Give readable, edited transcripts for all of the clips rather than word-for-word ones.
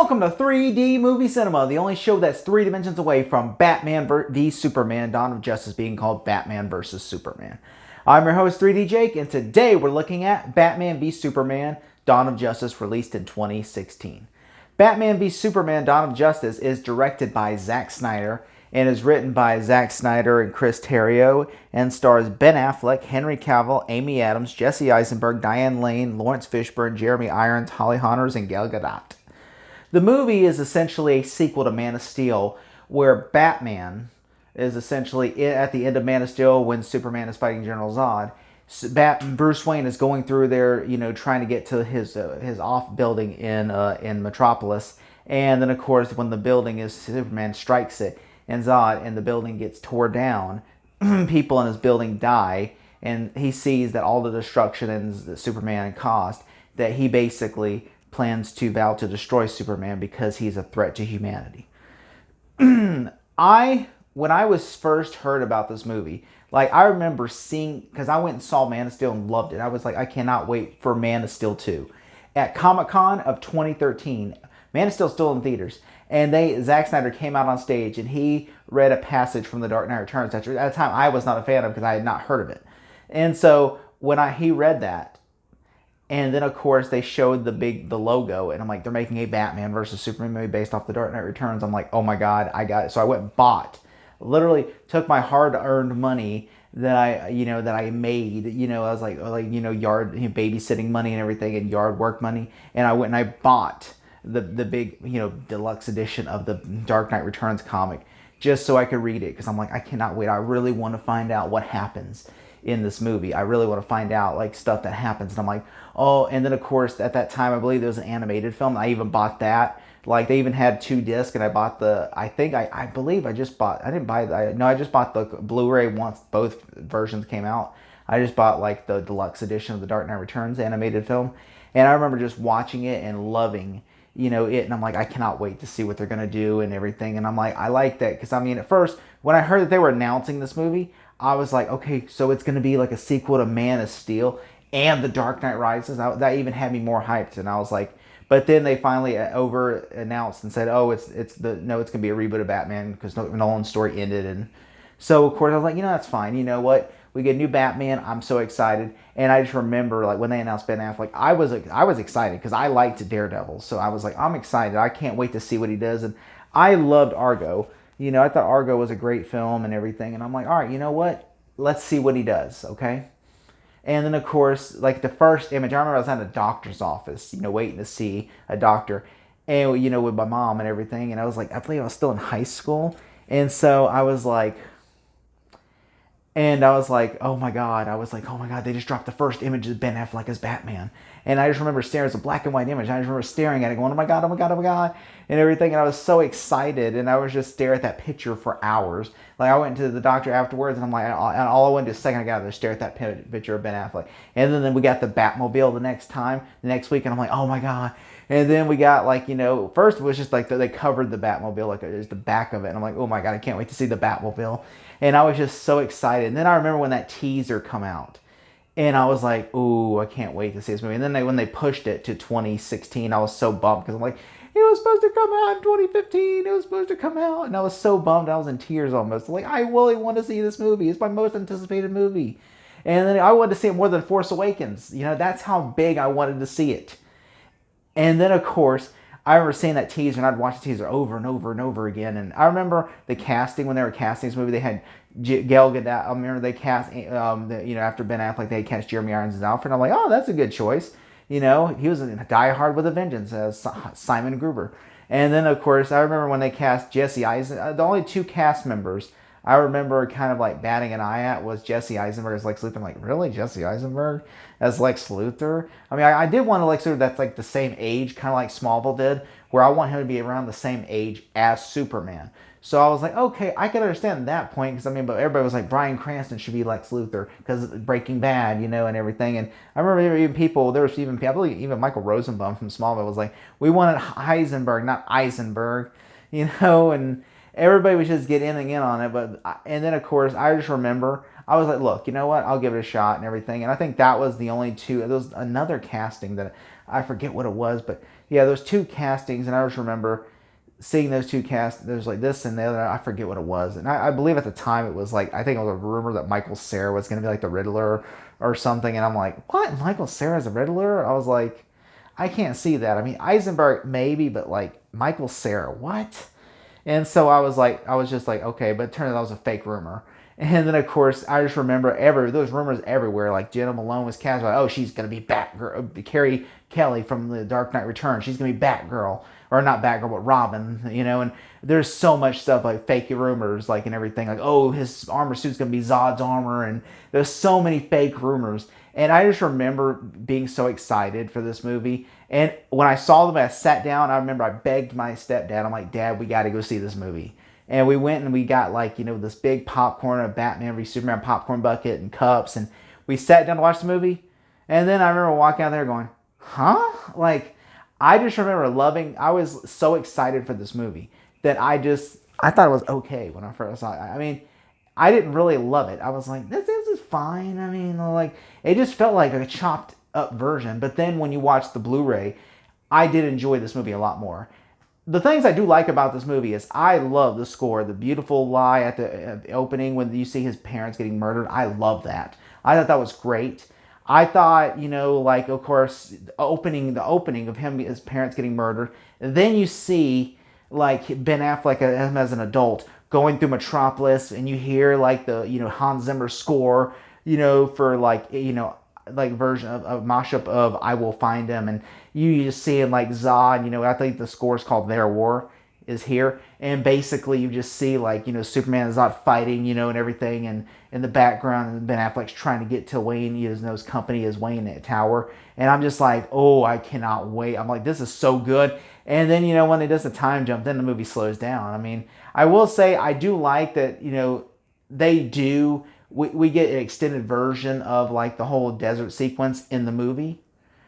Welcome to 3D Movie Cinema, the only show that's 3 dimensions away from Batman v Superman, Dawn of Justice being called Batman vs. Superman. I'm your host, 3D Jake, and today we're looking at Batman v Superman, Dawn of Justice, released in 2016. Batman v Superman, Dawn of Justice is directed by Zack Snyder and is written by Zack Snyder and Chris Terrio and stars Ben Affleck, Henry Cavill, Amy Adams, Jesse Eisenberg, Diane Lane, Lawrence Fishburne, Jeremy Irons, Holly Hunters, and Gal Gadot. The movie is essentially a sequel to Man of Steel, where Batman is essentially at the end of Man of Steel when Superman is fighting General Zod. Bruce Wayne is going through there, trying to get to his off building in Metropolis, and then of course when the building is Superman strikes it and Zod and the building gets tore down, people in his building die, and he sees that all the destruction that Superman caused, that he basically plans to vow to destroy Superman because he's a threat to humanity. When I was first heard about this movie, I remember seeing, because I went and saw Man of Steel and loved it. I was like, I cannot wait for Man of Steel 2. At Comic-Con of 2013, Man of Steel's still in theaters, and Zack Snyder came out on stage and he read a passage from The Dark Knight Returns. At the time, I was not a fan of because I had not heard of it. And so when he read that, and then, of course, they showed the logo, and I'm like, they're making a Batman versus Superman movie based off The Dark Knight Returns. I'm like, oh my God, I got it. So I went and bought, literally took my hard-earned money that I made, I was like yard, babysitting money and everything, and yard work money, and I went and I bought the big, deluxe edition of the Dark Knight Returns comic just so I could read it, because I'm like, I cannot wait. I really want to find out what happens in this movie. I really want to find out stuff that happens. And I'm like, oh, and then of course at that time I believe there was an animated film. I even bought that. They even had 2 discs, and I bought I just bought the Blu-ray once both versions came out. I just bought the deluxe edition of the Dark Knight Returns animated film, and I remember just watching it and loving it, and I'm like, I cannot wait to see what they're gonna do and everything. And I'm like, I like that, because at first when I heard that they were announcing this movie, I was like, okay, so it's going to be a sequel to Man of Steel and The Dark Knight Rises. That even had me more hyped, and I was like, but then they finally over-announced and said, oh, it's going to be a reboot of Batman because Nolan's story ended. And so, of course, I was like, that's fine. You know what? We get a new Batman. I'm so excited. And I just remember, when they announced Ben Affleck, I was excited because I liked Daredevil. So I was like, I'm excited. I can't wait to see what he does. And I loved Argo. I thought Argo was a great film and everything. And I'm like, all right, you know what? Let's see what he does, okay? And then, of course, the first image, I remember I was at a doctor's office, waiting to see a doctor. And, with my mom and everything. And I was like, I believe I was still in high school. And so I was like, oh my God. They just dropped the first image of Ben Affleck as Batman. And I just remember staring, it's a black and white image. I just remember staring at it going, oh my God, oh my God, oh my God, and everything. And I was so excited. And I was just staring at that picture for hours. I went to the doctor afterwards, and I'm like, and all I wanted to do the second I got there was stare at that picture of Ben Affleck. And then we got the Batmobile the next week, and I'm like, oh my God. And then we got first it was just they covered the Batmobile, just the back of it. And I'm like, oh my God, I can't wait to see the Batmobile. And I was just so excited. And then I remember when that teaser come out, and I was like, ooh, I can't wait to see this movie. And then when they pushed it to 2016, I was so bummed, because I'm like, it was supposed to come out in 2015. It was supposed to come out. And I was so bummed. I was in tears almost. I really want to see this movie. It's my most anticipated movie. And then I wanted to see it more than Force Awakens. That's how big I wanted to see it. And then, of course, I remember seeing that teaser, and I'd watch the teaser over and over and over again. And I remember the casting, when they were casting this movie, they had Gal Gadot. I remember they cast, after Ben Affleck, they had cast Jeremy Irons as Alfred. I'm like, oh, that's a good choice. He was in Die Hard with a Vengeance as Simon Gruber. And then, of course, I remember when they cast Jesse Eisenberg, the only 2 cast members I remember kind of batting an eye at was Jesse Eisenberg as Lex Luthor. I'm like, really? Jesse Eisenberg as Lex Luthor? I did want a Lex Luthor that's the same age, kind of like Smallville did, where I want him to be around the same age as Superman. So I was like, okay, I can understand that point, because but everybody was like, Bryan Cranston should be Lex Luthor because Breaking Bad, and everything. And I remember I believe even Michael Rosenbaum from Smallville was like, we wanted Heisenberg, not Eisenberg, and everybody was just getting in on it. And then, of course, I just remember I was like, look, you know what? I'll give it a shot and everything. And I think that was the only two. There was another casting that I forget what it was, but yeah, those two castings, and I just remember seeing those two casts. There's like this and the other. I forget what it was, and I believe at the time it was like, I think it was a rumor that Michael Cera was going to be like the Riddler or something. And I'm like, what? Michael Cera's a Riddler? I was like, I can't see that. I mean, Eisenberg maybe, but like Michael Cera, what? And so I was just like, okay, but it turned out that was a fake rumor. And then of course I just remember those rumors everywhere. Like Jenna Malone was cast, like, oh, she's gonna be Batgirl. Carrie Kelly from The Dark Knight Returns, she's gonna be Batgirl, or not Batgirl, but Robin. And there's so much stuff like fake rumors, like and everything. Like, oh, his armor suit's gonna be Zod's armor, and there's so many fake rumors. And I just remember being so excited for this movie. And when I saw them, I sat down. I remember I begged my stepdad. I'm like, Dad, we got to go see this movie. And we went and we got like, this big popcorn, a Batman v Superman popcorn bucket and cups. And we sat down to watch the movie. And then I remember walking out there going, huh? Like, I just remember I was so excited for this movie that I thought it was okay when I first saw it. I mean, I didn't really love it. I was like, this is fine. I mean, like, it just felt like a chopped up version. But then when you watch the Blu-ray, I did enjoy this movie a lot more. The things I do like about this movie is I love the score, the beautiful lie at the opening when you see his parents getting murdered. I love that. I thought that was great. I thought, like, of course, the opening of his parents getting murdered. And then you see, like, Ben Affleck as an adult going through Metropolis, and you hear, like, the, Hans Zimmer score, for, like, like version of mashup of I Will Find Him, and you just see him like Zod, I think the score is called Their War is here, and basically you just see like, Superman and Zod fighting, and everything, and in the background, and Ben Affleck's trying to get to Wayne, his company is Wayne Tower, and I'm just like, oh, I cannot wait. I'm like, this is so good. And then, when it does the time jump, then the movie slows down. I mean, I will say I do like that, they do, we get an extended version of like the whole desert sequence in the movie.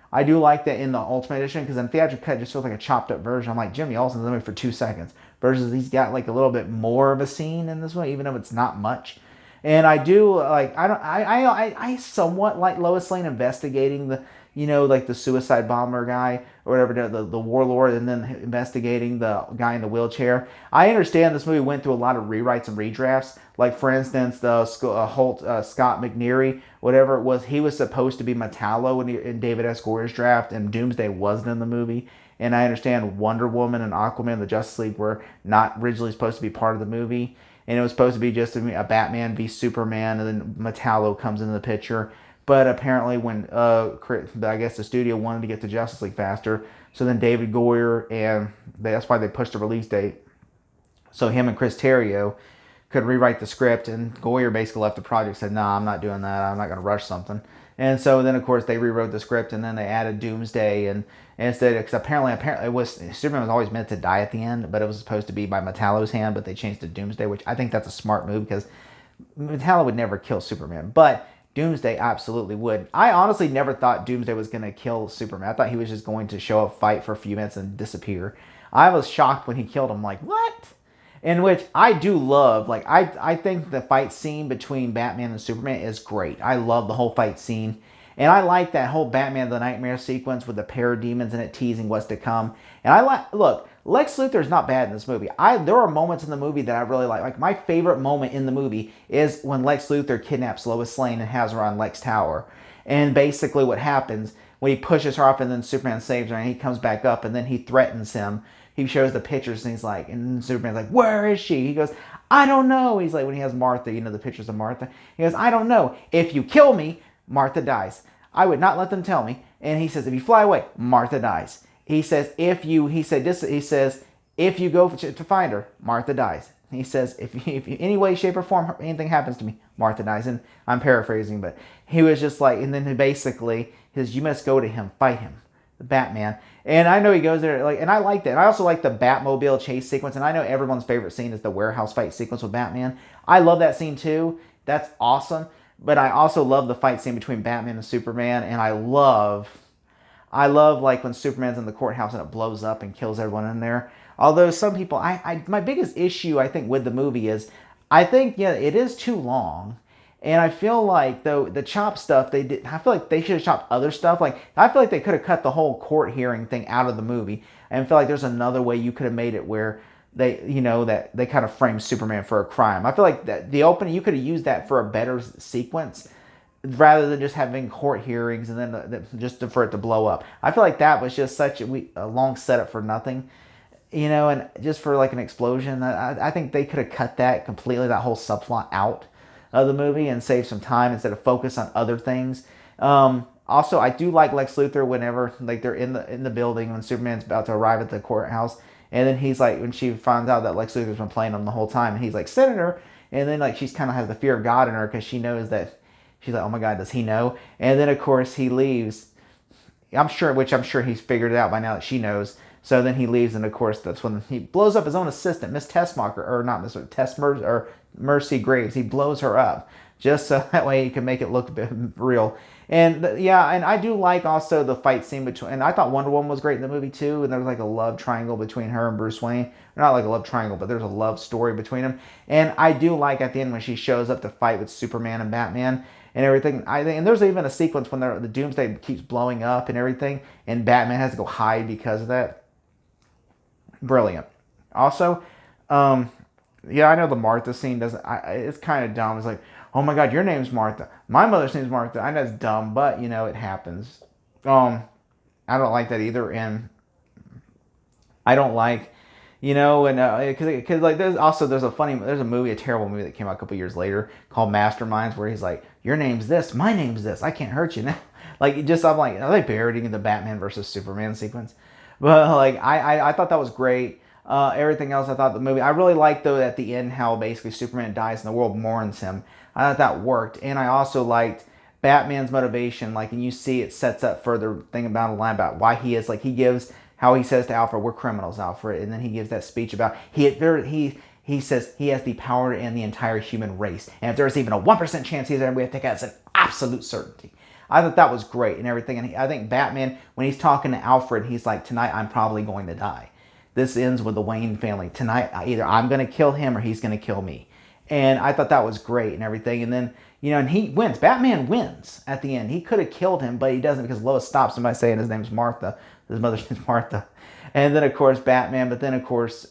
I do like that in the Ultimate Edition, because in theatrical cut it just feels like a chopped up version. I'm like, Jimmy Olsen's in the movie for 2 seconds versus he's got like a little bit more of a scene in this one, even though it's not much. And I do like, I somewhat like Lois Lane investigating the, like the suicide bomber guy or whatever, the warlord, and then investigating the guy in the wheelchair. I understand this movie went through a lot of rewrites and redrafts. Like, for instance, the Scott McNeary, whatever it was, he was supposed to be Metallo in David S. Goyer's draft, and Doomsday wasn't in the movie. And I understand Wonder Woman and Aquaman and the Justice League were not originally supposed to be part of the movie. And it was supposed to be just a Batman v Superman, and then Metallo comes into the picture. But apparently when, I guess the studio wanted to get to Justice League faster, so then David Goyer, and that's why they pushed the release date, so him and Chris Terrio could rewrite the script, and Goyer basically left the project, said, nah, I'm not doing that, I'm not going to rush something. And so then, of course, they rewrote the script, and then they added Doomsday, and instead, because apparently it was, Superman was always meant to die at the end, but it was supposed to be by Metallo's hand, but they changed to Doomsday, which I think that's a smart move, because Metallo would never kill Superman, but Doomsday absolutely would. I honestly never thought Doomsday was going to kill Superman. I thought he was just going to show up, fight for a few minutes, and disappear. I was shocked when he killed him. Like, what? In which I do love. Like, I think the fight scene between Batman and Superman is great. I love the whole fight scene. And I like that whole Batman the Nightmare sequence with the parademons in it teasing what's to come. And I like, look, Lex Luthor is not bad in this movie. There are moments in the movie that I really like. Like, my favorite moment in the movie is when Lex Luthor kidnaps Lois Lane and has her on Lex Tower. And basically what happens when he pushes her off, and then Superman saves her, and he comes back up, and then he threatens him. He shows the pictures, and he's like, and Superman's like, where is she? He goes, I don't know. He's like, when he has Martha, the pictures of Martha. He goes, I don't know. If you kill me, Martha dies. I would not let them tell me. And he says, if you fly away, Martha dies. He says, if you go to find her, Martha dies. He says, if any way, shape, or form anything happens to me, Martha dies. And I'm paraphrasing, but he was just like, and then he basically says, you must go to him, fight him, the Batman. And I know he goes there, like, and I like that. And I also like the Batmobile chase sequence. And I know everyone's favorite scene is the warehouse fight sequence with Batman. I love that scene too. That's awesome. But I also love the fight scene between Batman and Superman. And I love like when Superman's in the courthouse and it blows up and kills everyone in there. Although some people, my biggest issue I think with the movie is, I think, it is too long. And I feel like though the chop stuff they did, I feel like they should have chopped other stuff. Like I feel like they could have cut the whole court hearing thing out of the movie, and feel like there's another way you could have made it where they, that they kind of frame Superman for a crime. I feel like that the opening you could have used that for a better sequence rather than just having court hearings and then just for it to blow up. I feel like that was just such a long setup for nothing, and just for like an explosion. I think they could have cut that completely, that whole subplot out of the movie and save some time instead of focus on other things. Also, I do like Lex Luthor whenever like they're in the building when Superman's about to arrive at the courthouse, and then he's like when she finds out that Lex Luthor's been playing him the whole time, and he's like Senator, and then like she's kind of has the fear of God in her because she knows that she's like, oh my God, does he know? And then of course he leaves. I'm sure he's figured it out by now that she knows. So then he leaves, and of course that's when he blows up his own assistant, Miss Tessmacher, or not Miss Mercy Graves. He blows her up just so that way he can make it look a bit real. And and I do like also the fight scene between. And I thought Wonder Woman was great in the movie too. And there was like a love triangle between her and Bruce Wayne. Not like a love triangle, but there's a love story between them. And I do like at the end when she shows up to fight with Superman and Batman and everything. And there's even a sequence when the Doomsday keeps blowing up and everything, and Batman has to go hide because of that. Brilliant. Also, I know the Martha scene doesn't. It's kind of dumb. It's like, oh my God, your name's Martha. My mother's name's Martha. I know it's dumb, but it happens. I don't like that either, and I don't like, and because like there's a movie, a terrible movie that came out a couple years later called Masterminds, where he's like, your name's this, my name's this, I can't hurt you now. Like I'm like, are they parodying the Batman versus Superman sequence? But like I thought that was great. Everything else I thought the movie I really liked though at the end how basically Superman dies and the world mourns him. I thought that worked, and I also liked Batman's motivation. Like, and you see it sets up further thing about a line about why he is like he gives how he says to Alfred, "We're criminals, Alfred," and then he gives that speech about he says he has the power to end the entire human race, and if there's even a 1% chance he's there, we have to take it as an absolute certainty. I thought that was great and everything. And I think Batman, when he's talking to Alfred, he's like, tonight I'm probably going to die. This ends with the Wayne family. Tonight, either I'm going to kill him or he's going to kill me. And I thought that was great and everything. And then, and he wins. Batman wins at the end. He could have killed him, but he doesn't because Lois stops him by saying his name's Martha. His mother's name's Martha. And then, of course,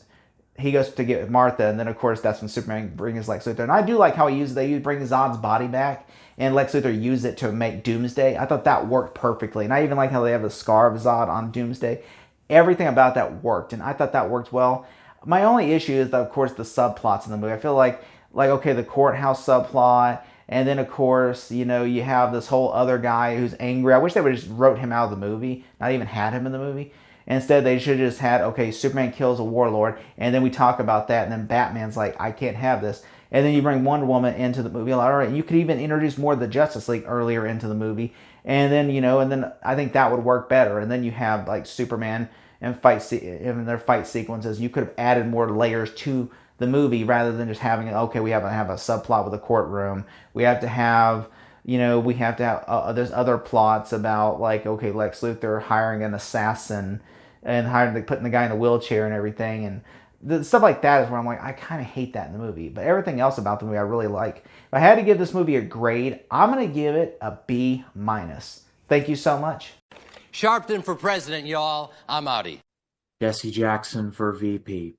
he goes to get Martha, and then of course that's when Superman brings Lex Luthor. And I do like how they bring Zod's body back, and Lex Luthor used it to make Doomsday. I thought that worked perfectly, and I even like how they have the scar of Zod on Doomsday. Everything about that worked, and I thought that worked well. My only issue is, of course, the subplots in the movie. I feel like okay, the courthouse subplot, and then of course, you have this whole other guy who's angry. I wish they would have just wrote him out of the movie, not even had him in the movie. Instead, they should have just had, okay, Superman kills a warlord, and then we talk about that, and then Batman's like, I can't have this. And then you bring Wonder Woman into the movie. All right, you could even introduce more of the Justice League earlier into the movie. And then, and then I think that would work better. And then you have, like, Superman and their fight sequences. You could have added more layers to the movie rather than just having, okay, we have to have a subplot with a courtroom. We have to have... there's other plots about, like, okay, Lex Luthor hiring an assassin and putting the guy in a wheelchair and everything. And the stuff like that is where I'm like, I kind of hate that in the movie. But everything else about the movie I really like. If I had to give this movie a grade, I'm going to give it a B-. Thank you so much. Sharpton for president, y'all. I'm outie. Jesse Jackson for VP.